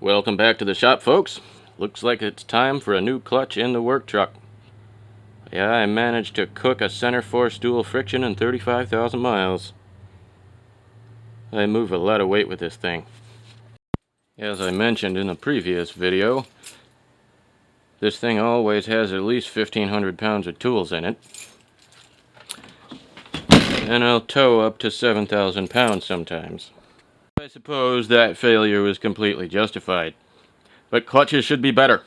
Welcome back to the shop, folks. Looks like it's time for a new clutch in the work truck. Yeah, I managed to cook a center force dual friction in 35,000 miles. I move a lot of weight with this thing. As I mentioned in the previous video, this thing always has at least 1,500 pounds of tools in it. And I'll tow up to 7,000 pounds sometimes. I suppose that failure was completely justified, but clutches should be better.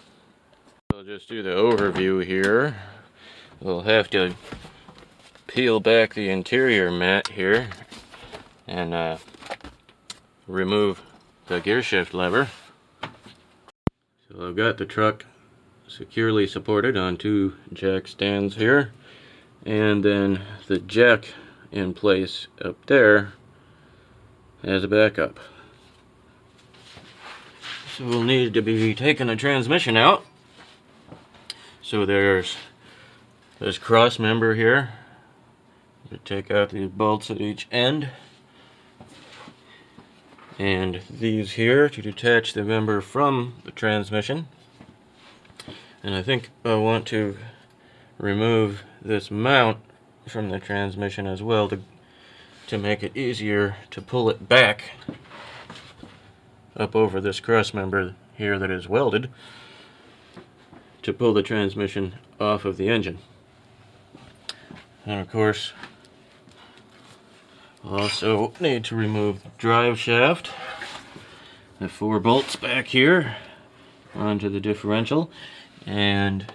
I'll just do the overview here. We'll have to peel back the interior mat here and remove the gear shift lever. So I've got the truck securely supported on two jack stands here, and then the jack in place up there as a backup. So we'll need to be taking the transmission out. So there's this cross member here to take out these bolts at each end, and these here to detach the member from the transmission. And I think I want to remove this mount from the transmission as well to make it easier to pull it back up over this cross member here that is welded to pull the transmission off of the engine. And of course, also need to remove the drive shaft, the 4 bolts back here onto the differential, and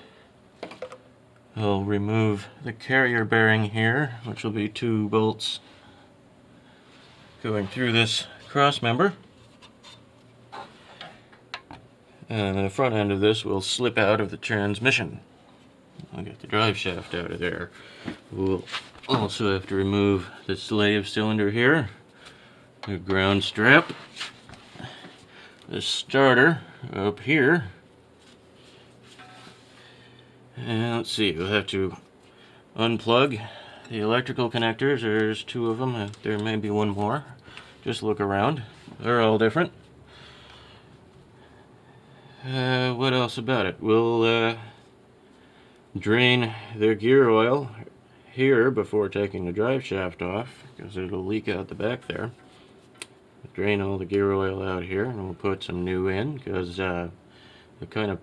I'll remove the carrier bearing here, which will be 2 bolts going through this cross member. And the front end of this will slip out of the transmission. I'll get the drive shaft out of there. We'll also have to remove the slave cylinder here, the ground strap, the starter up here, and let's see, we'll have to unplug the electrical connectors. There's 2 of them, there may be one more. Just look around, they're all different. What else about it? We'll drain the gear oil here before taking the drive shaft off, because it'll leak out the back there. Drain all the gear oil out here, and we'll put some new in, because the kind of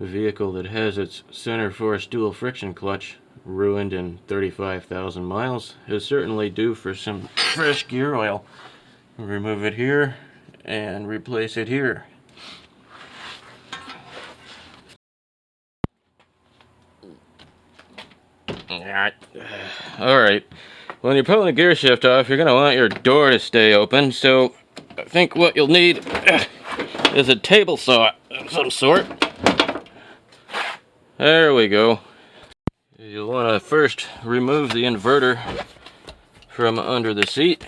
vehicle that has its center force dual friction clutch ruined in 35,000 miles is certainly due for some fresh gear oil. We'll remove it here and replace it here. Alright, when you're pulling the gear shift off, you're going to want your door to stay open, so I think what you'll need is a table saw of some sort. There we go. You'll want to first remove the inverter from under the seat.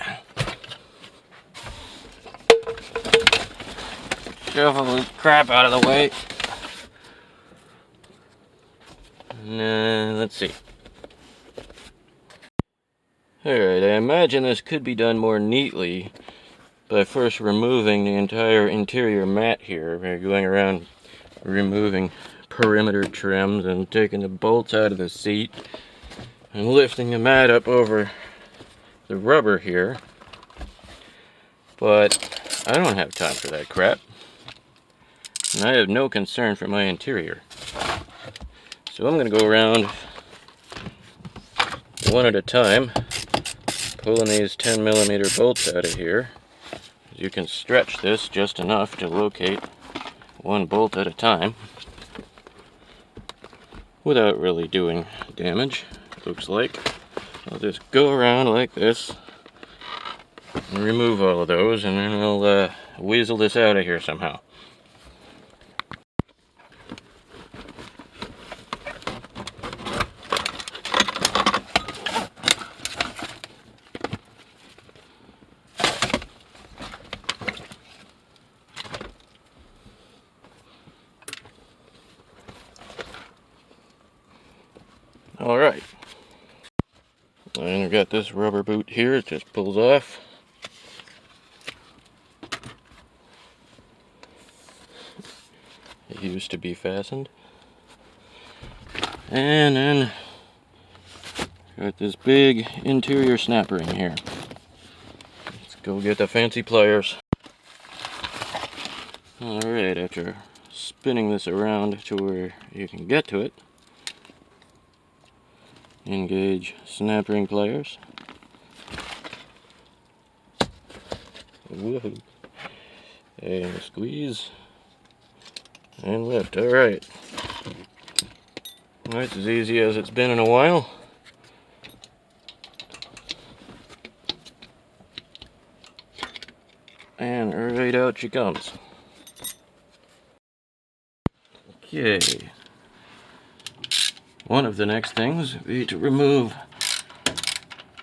Shuffle the crap out of the way. And let's see. Alright, I imagine this could be done more neatly by first removing the entire interior mat here. We're going around removing perimeter trims and taking the bolts out of the seat and lifting the mat up over the rubber here. But I don't have time for that crap. And I have no concern for my interior. So I'm going to go around one at a time, pulling these 10mm bolts out of here. You can stretch this just enough to locate one bolt at a time without really doing damage, looks like. I'll just go around like this and remove all of those, and then I'll weasel this out of here somehow. Alright, and I've got this rubber boot here, it just pulls off. It used to be fastened. And then got this big interior snap ring here. Let's go get the fancy pliers. Alright, after spinning this around to where you can get to it, engage snap ring pliers. Woohoo. And squeeze and lift. Alright. That's as easy as it's been in a while. And right out she comes. Okay. One of the next things would be to remove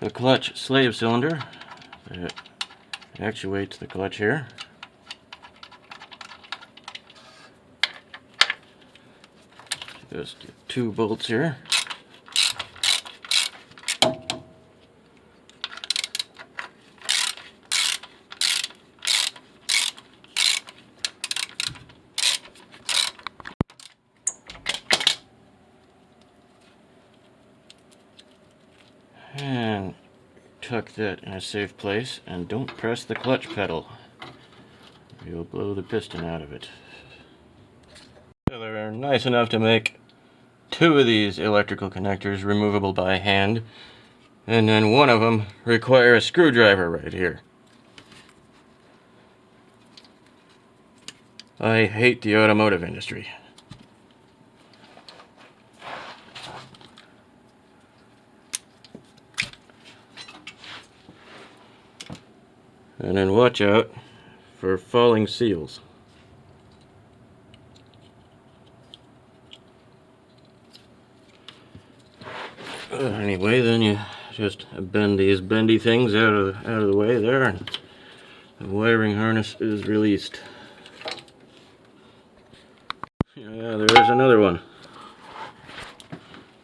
the clutch slave cylinder that actuates the clutch here. Just two bolts here. And tuck that in a safe place, and don't press the clutch pedal. You'll blow the piston out of it. They're nice enough to make two of these electrical connectors removable by hand, and then one of them require a screwdriver right here. I hate the automotive industry. And then watch out for falling seals. Anyway, then you just bend these bendy things out of the way there, and the wiring harness is released. Yeah, there's another one.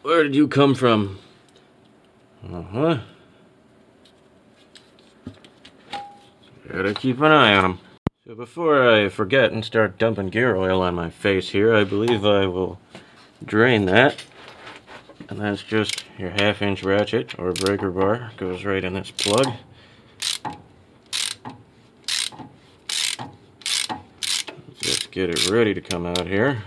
Where did you come from? Uh-huh. Gotta keep an eye on them. So before I forget and start dumping gear oil on my face here, I believe I will drain that. And that's just your 1/2-inch ratchet or breaker bar. Goes right in this plug. Let's just get it ready to come out here.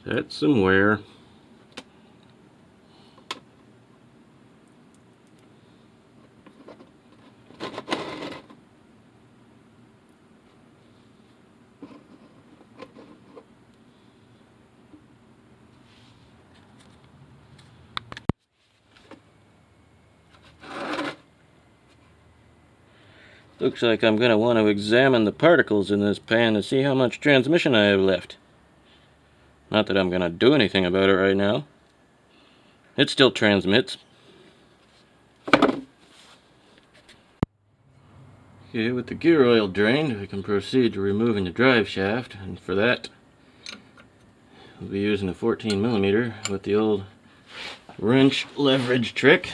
That's some wear. Looks like I'm going to want to examine the particles in this pan to see how much transmission I have left. Not that I'm going to do anything about it right now. It still transmits. Okay, with the gear oil drained, we can proceed to removing the drive shaft, and for that we'll be using a 14mm with the old wrench leverage trick.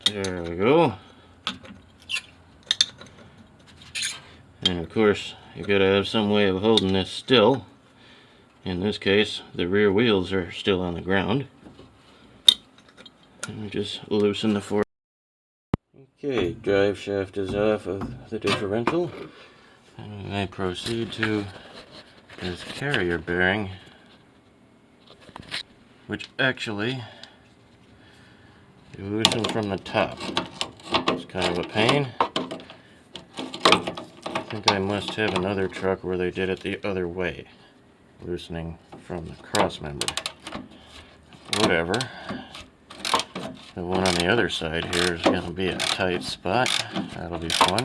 There we go. And of course, you gotta have some way of holding this still. In this case, the rear wheels are still on the ground. And we just loosen the fork. Okay, drive shaft is off of the differential. And I proceed to this carrier bearing, which actually you loosen from the top. It's kind of a pain. I think I must have another truck where they did it the other way, loosening from the cross member. Whatever. The one on the other side here is going to be a tight spot. That'll be fun.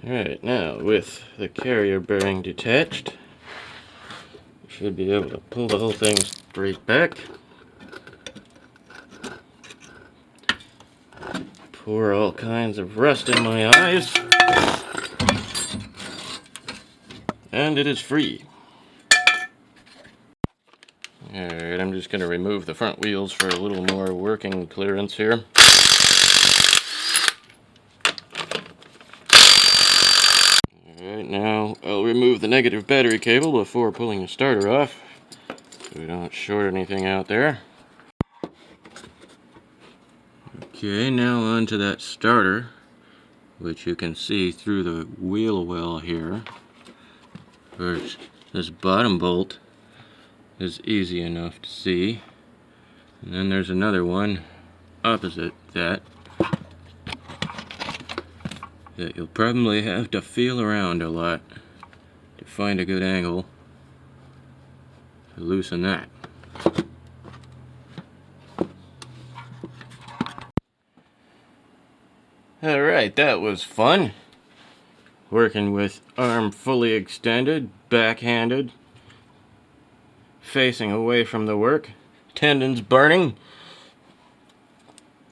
Alright, now with the carrier bearing detached, you should be able to pull the whole thing straight back. pour all kinds of rust in my eyes. And it is free. Alright, I'm just going to remove the front wheels for a little more working clearance here. Alright, now I'll remove the negative battery cable before pulling the starter off, so we don't short anything out there. Okay, now onto that starter, which you can see through the wheel well here. First, this bottom bolt is easy enough to see, and then there's another one opposite that you'll probably have to feel around a lot to find a good angle to loosen that. Alright, that was fun. Working with arm fully extended, backhanded, facing away from the work, tendons burning.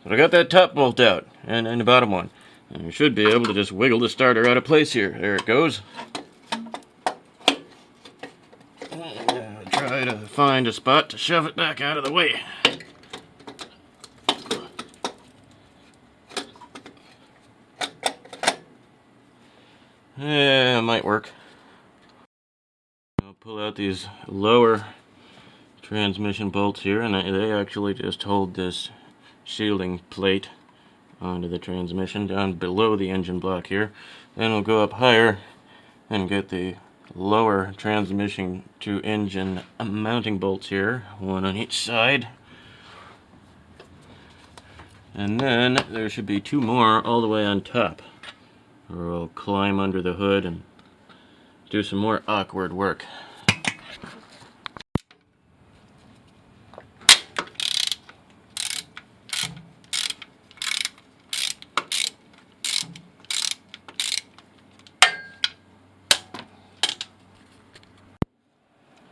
But I got that top bolt out, and the bottom one. And you should be able to just wiggle the starter out of place here. There it goes. Try to find a spot to shove it back out of the way. Yeah, it might work. I'll pull out these lower transmission bolts here, and they actually just hold this shielding plate onto the transmission down below the engine block here. Then we'll go up higher and get the lower transmission to engine mounting bolts here, one on each side. And then there should be two more all the way on top, where we'll climb under the hood and do some more awkward work.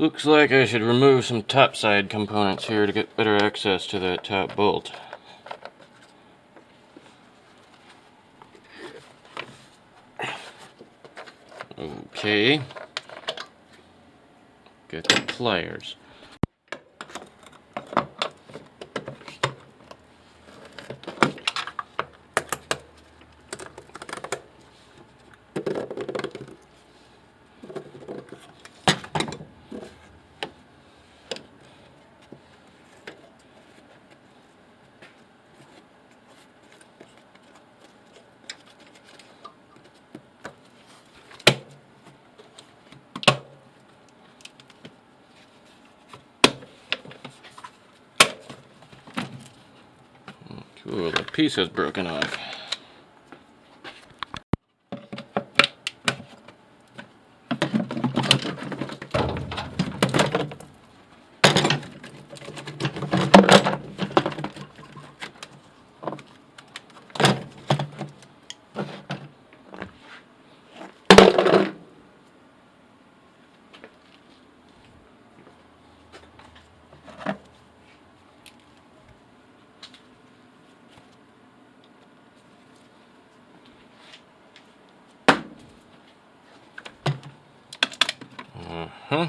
Looks like I should remove some topside components here to get better access to that top bolt. Okay. Get the pliers. Cool, the piece has broken off. Uh-huh.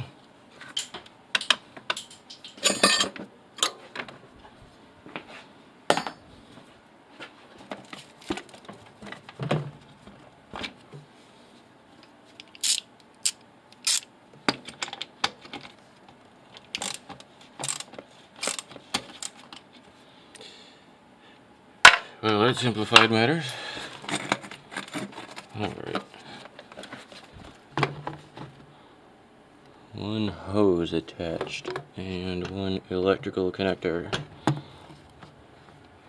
Well, that simplified matters. Alright. One hose attached and one electrical connector.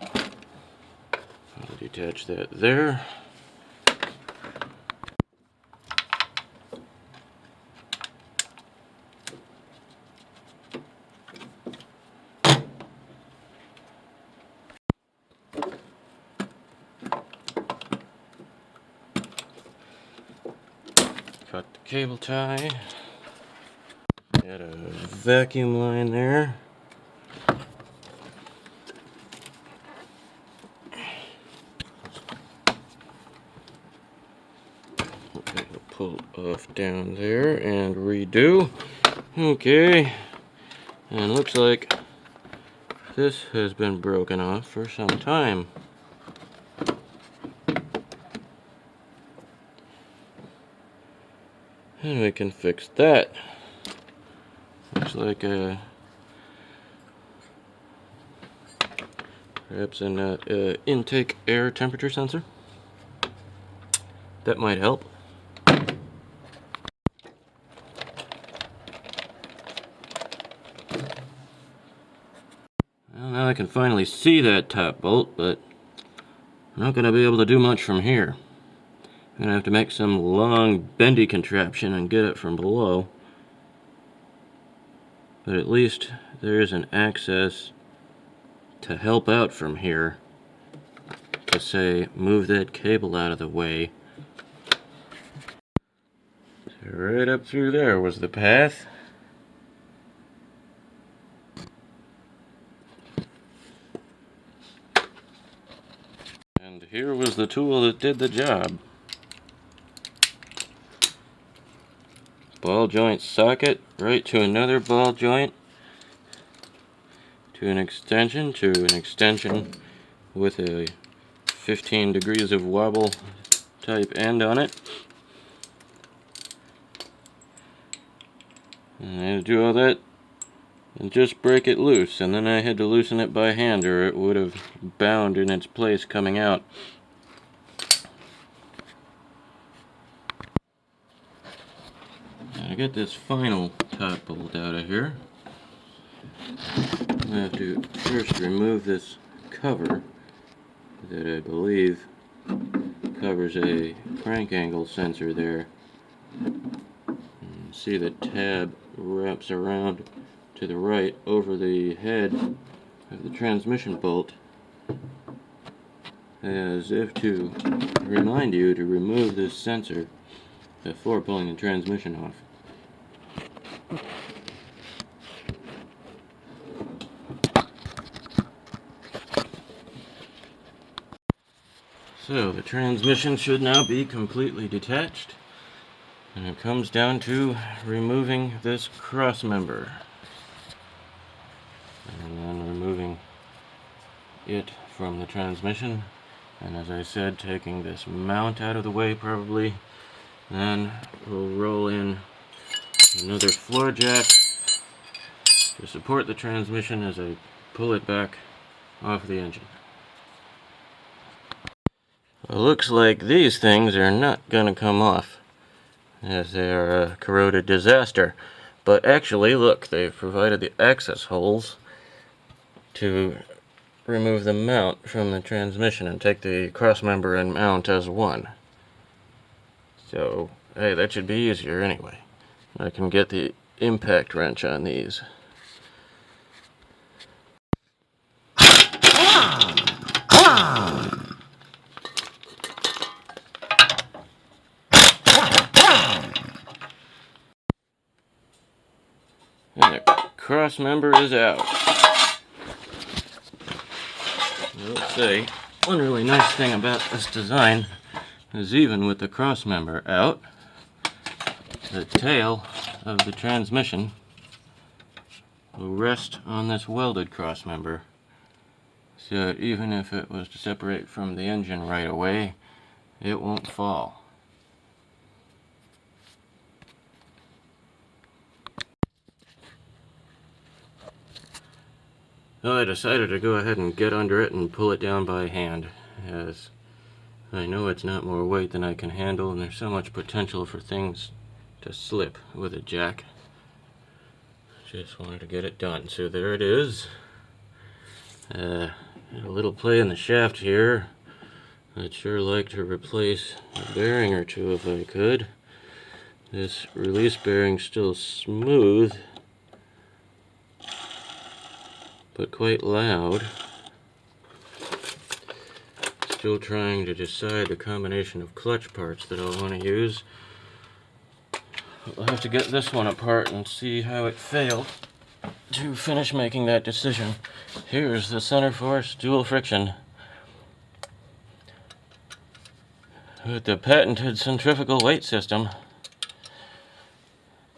I'll detach that there. Cut the cable tie. Got a vacuum line there. off down there and redo. Okay, and looks like this has been broken off for some time. And we can fix that. Looks like perhaps an intake air temperature sensor. That might help. Well, now I can finally see that top bolt, but I'm not going to be able to do much from here. I'm going to have to make some long bendy contraption and get it from below. But at least there is an access to help out from here to say move that cable out of the way. So right up through there was the path. And here was the tool that did the job. Ball joint socket right to another ball joint to an extension with a 15 degrees of wobble type end on it. And I had to do all that and just break it loose, and then I had to loosen it by hand or it would have bound in its place coming out. Now to get this final top bolt out of here, I have to first remove this cover that I believe covers a crank angle sensor there. And see the tab wraps around to the right over the head of the transmission bolt as if to remind you to remove this sensor before pulling the transmission off. So the transmission should now be completely detached, and it comes down to removing this cross member and then removing it from the transmission, and as I said, taking this mount out of the way probably. Then we'll roll in another floor jack to support the transmission as I pull it back off the engine. It looks like these things are not going to come off, as they are a corroded disaster. But actually, look, they've provided the access holes to remove the mount from the transmission and take the cross member and mount as one. So, hey, that should be easier anyway. I can get the impact wrench on these. And the cross member is out. Let's say, one really nice thing about this design is even with the cross member out, the tail of the transmission will rest on this welded cross member. So that even if it was to separate from the engine right away, it won't fall. So I decided to go ahead and get under it and pull it down by hand, as I know it's not more weight than I can handle, and there's so much potential for things to slip with a jack. Just wanted to get it done. So there it is. A little play in the shaft here. I'd sure like to replace a bearing or two if I could. This release bearing's still smooth, but quite loud. Still trying to decide the combination of clutch parts that I'll want to use. I'll have to get this one apart and see how it failed to finish making that decision. Here's the center force dual friction with the patented centrifugal weight system.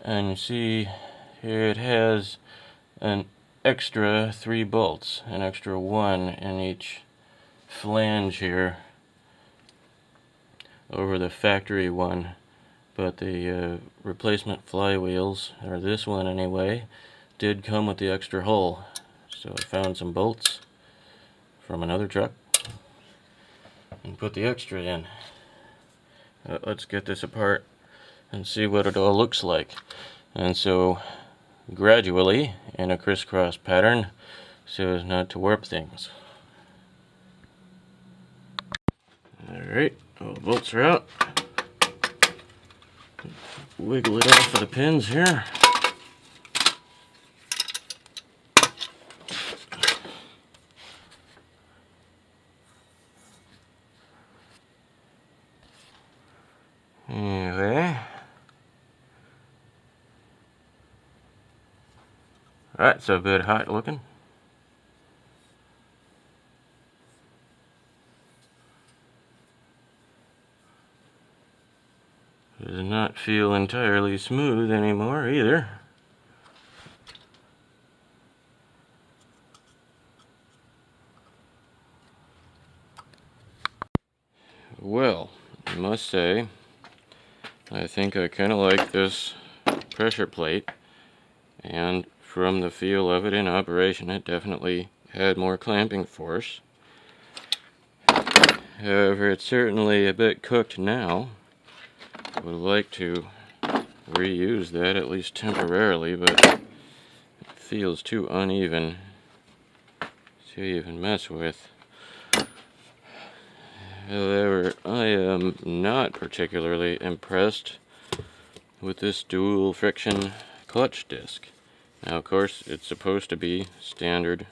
And you see here it has an extra 3 bolts, an extra 1 in each flange here over the factory one, but the replacement flywheels, or this one anyway, did come with the extra hole. So I found some bolts from another truck and put the extra in. Let's get this apart and see what it all looks like. And so gradually, in a crisscross pattern, so as not to warp things. Alright, all the bolts are out. Wiggle it off of the pins here. Anyway. That's a bit hot looking. Does not feel entirely smooth anymore either. Well, I must say, I think I kind of like this pressure plate, and from the feel of it in operation, it definitely had more clamping force. However, it's certainly a bit cooked now. I would like to reuse that, at least temporarily, but it feels too uneven to even mess with. However, I am not particularly impressed with this dual friction clutch disc. Now, of course, it's supposed to be standard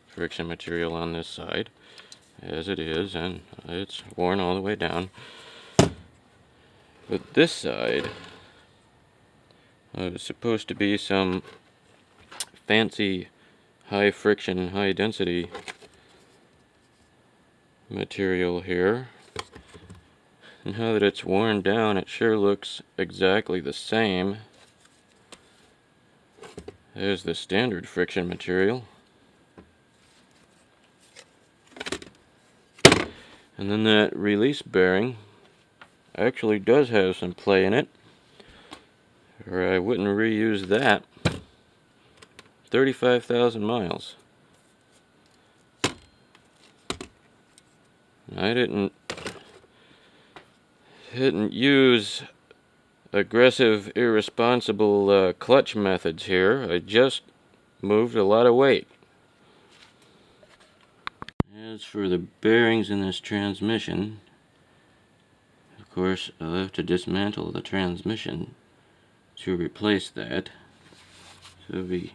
friction material on this side, as it is, and it's worn all the way down. But this side is supposed to be some fancy high friction, high density material here. And now that it's worn down, it sure looks exactly the same as the standard friction material. And then that release bearing actually does have some play in it, or I wouldn't reuse that. 35,000 miles. I didn't use aggressive, irresponsible clutch methods here. I just moved a lot of weight. As for the bearings in this transmission, of course, I'll have to dismantle the transmission to replace that. So it'll be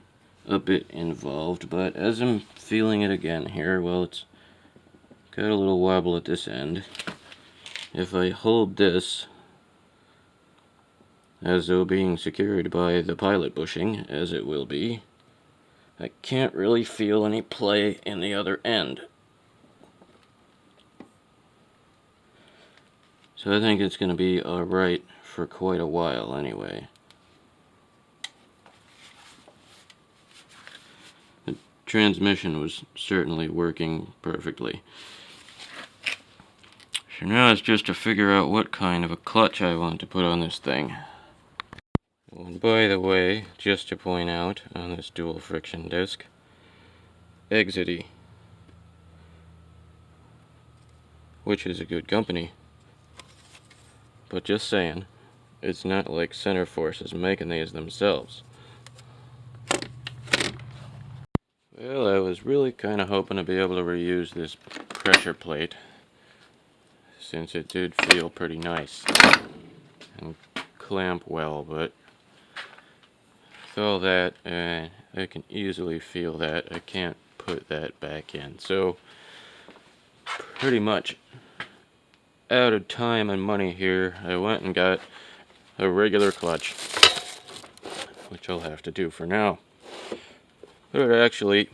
a bit involved, but as I'm feeling it again here, well, it's got a little wobble at this end. If I hold this as though being secured by the pilot bushing, as it will be, I can't really feel any play in the other end. So I think it's going to be alright for quite a while anyway. The transmission was certainly working perfectly. So now it's just to figure out what kind of a clutch I want to put on this thing. Oh, and by the way, just to point out on this dual friction disc, Exity, which is a good company. But just saying, it's not like Center Force is making these themselves. Well, I was really kind of hoping to be able to reuse this pressure plate, since it did feel pretty nice and clamp well, but with all that, I can easily feel that I can't put that back in. So, pretty much out of time and money here, I went and got a regular clutch, which I'll have to do for now. But it actually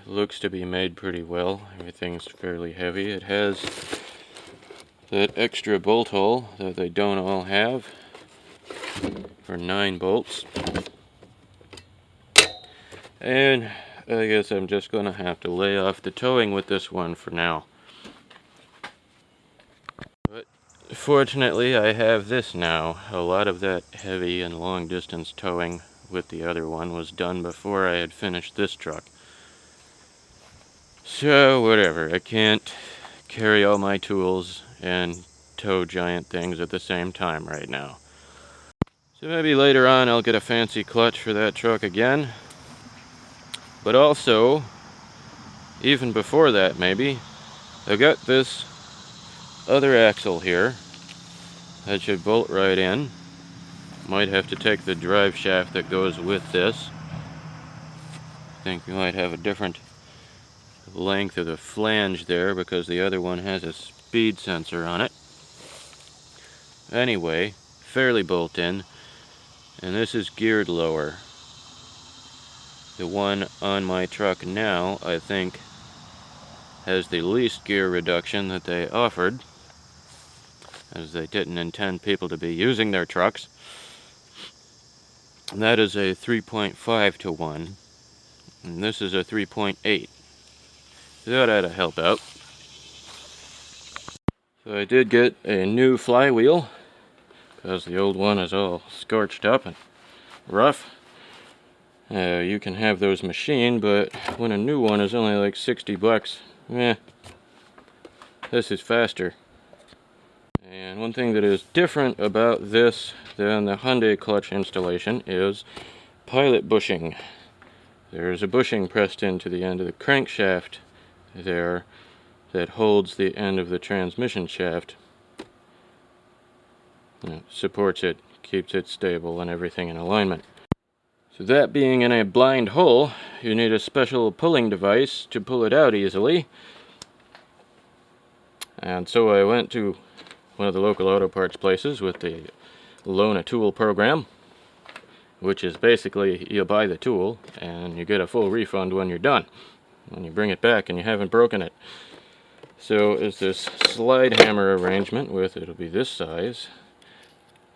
looks to be made pretty well. Everything's fairly heavy. It has that extra bolt hole that they don't all have. for 9 bolts. And I guess I'm just going to have to lay off the towing with this one for now. But fortunately I have this now. A lot of that heavy and long distance towing with the other one was done before I had finished this truck. So whatever, I can't carry all my tools and tow giant things at the same time right now. So maybe later on I'll get a fancy clutch for that truck again. But also, even before that maybe, I've got this other axle here that should bolt right in. Might have to take the drive shaft that goes with this. I think we might have a different length of the flange there because the other one has a speed sensor on it. Anyway, fairly bolt in, and this is geared lower. The one on my truck now, I think, has the least gear reduction that they offered, as they didn't intend people to be using their trucks. And that is a 3.5 to 1, and this is a 3.8. So that ought to help out. So I did get a new flywheel, because the old one is all scorched up and rough. You can have those machined, but when a new one is only like 60 bucks, this is faster. And one thing that is different about this than the Hyundai clutch installation is pilot bushing. There's a bushing pressed into the end of the crankshaft there that holds the end of the transmission shaft. It supports it, keeps it stable and everything in alignment. So that being in a blind hole, you need a special pulling device to pull it out easily. And so I went to one of the local auto parts places with the Loan a Tool program, which is basically you buy the tool and you get a full refund when you're done, when you bring it back and you haven't broken it. So it's this slide hammer arrangement with, it'll be this size,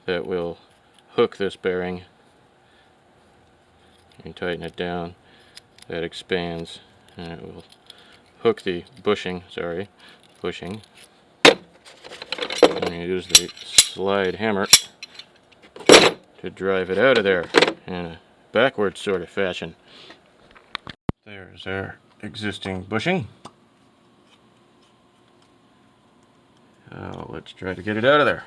that will hook this bearing. You tighten it down, that expands, and it will hook the bushing, and you use the slide hammer to drive it out of there in a backwards sort of fashion. There's our existing bushing. Let's try to get it out of there.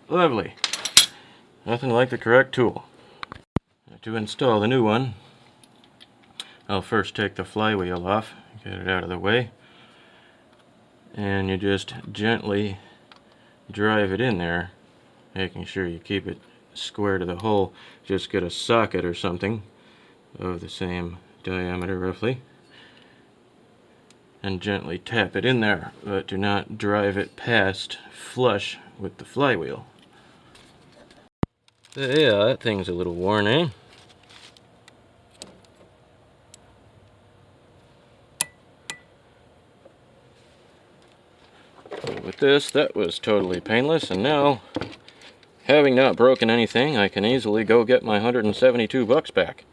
Lovely. Nothing like the correct tool. To install the new one, I'll first take the flywheel off, get it out of the way, and you just gently drive it in there, making sure you keep it square to the hole. Just get a socket or something of the same diameter roughly, and gently tap it in there, but do not drive it past flush with the flywheel. Yeah, that thing's a little worn, eh? With this, that was totally painless, and now, having not broken anything, I can easily go get my 172 bucks back.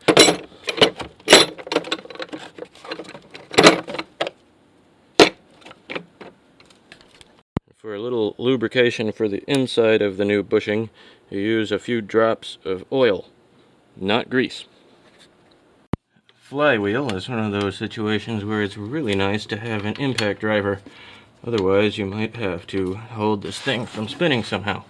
For a little lubrication for the inside of the new bushing, you use a few drops of oil, not grease. flywheel is one of those situations where it's really nice to have an impact driver. Otherwise, you might have to hold this thing from spinning somehow.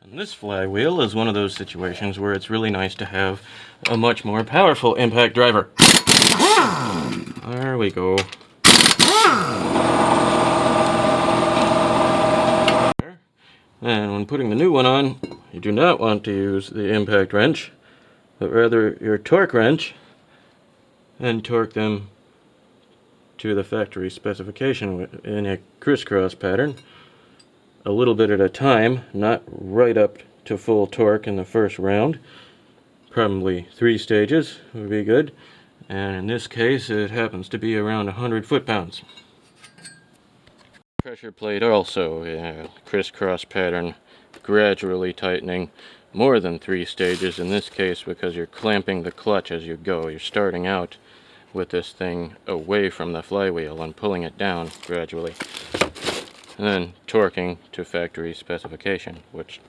And this flywheel is one of those situations where it's really nice to have a much more powerful impact driver. There we go. And when putting the new one on, you do not want to use the impact wrench, but rather your torque wrench, and torque them to the factory specification in a crisscross pattern, a little bit at a time, not right up to full torque in the first round. Probably 3 stages would be good, and in this case it happens to be around 100 foot-pounds. Pressure plate also, crisscross pattern, gradually tightening, more than 3 stages in this case because you're clamping the clutch as you go. You're starting out with this thing away from the flywheel and pulling it down gradually, and then torquing to factory specification, which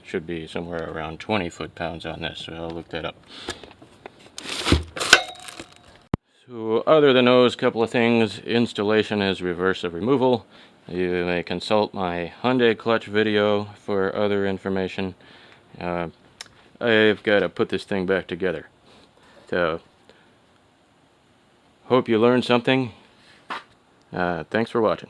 should be somewhere around 20 foot-pounds on this, so I'll look that up. So other than those couple of things, installation is reverse of removal. You may consult my Hyundai clutch video for other information. I've got to put this thing back together. So, hope you learned something. Thanks for watching.